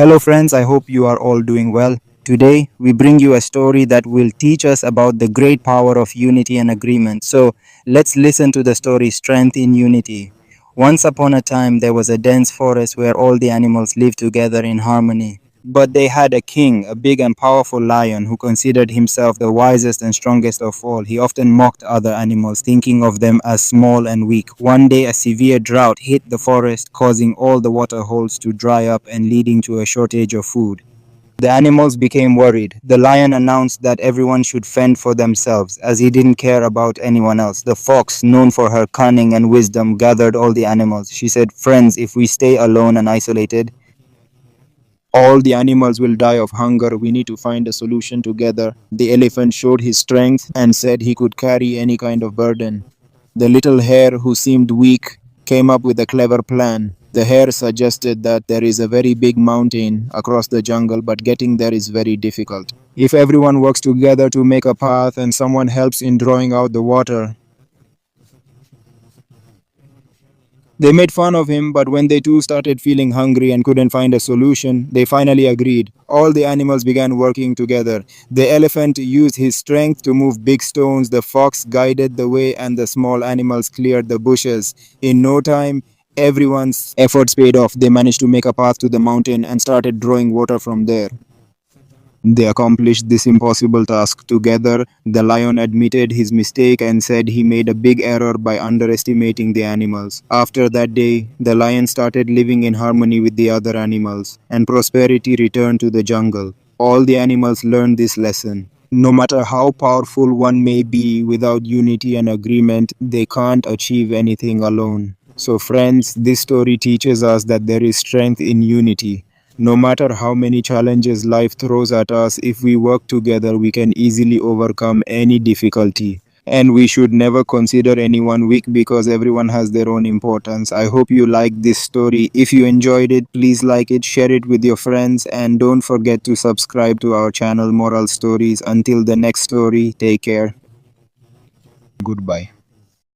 Hello, friends. I hope you are all doing well. Today, we bring you a story that will teach us about the great power of unity and agreement. So, let's listen to the story Strength in Unity. Once upon a time, there was a dense forest where all the animals lived together in harmony. But they had a king, a big and powerful lion, who considered himself the wisest and strongest of all. He often mocked other animals, thinking of them as small and weak. One day, a severe drought hit the forest, causing all the water holes to dry up and leading to a shortage of food. The animals became worried. The lion announced that everyone should fend for themselves, as he didn't care about anyone else. The fox, known for her cunning and wisdom, gathered all the animals. She said, "Friends, if we stay alone and isolated, all the animals will die of hunger. We need to find a solution together." The elephant showed his strength and said he could carry any kind of burden. The little hare, who seemed weak, came up with a clever plan. The hare suggested that there is a very big mountain across the jungle, but getting there is very difficult. If everyone works together to make a path and someone helps in drawing out the water. They made fun of him, but when they too started feeling hungry and couldn't find a solution, they finally agreed. All the animals began working together. The elephant used his strength to move big stones, the fox guided the way, and the small animals cleared the bushes. In no time, everyone's efforts paid off. They managed to make a path to the mountain and started drawing water from there. They accomplished this impossible task together. The lion admitted his mistake and said he made a big error by underestimating the animals. After that day, the lion started living in harmony with the other animals, and prosperity returned to the jungle. All the animals learned this lesson. No matter how powerful one may be, without unity and agreement, they can't achieve anything alone. So, friends, this story teaches us that there is strength in unity. No matter how many challenges life throws at us, if we work together, we can easily overcome any difficulty. And we should never consider anyone weak because everyone has their own importance. I hope you liked this story. If you enjoyed it, please like it, share it with your friends, and don't forget to subscribe to our channel Moral Stories. Until the next story, take care. Goodbye.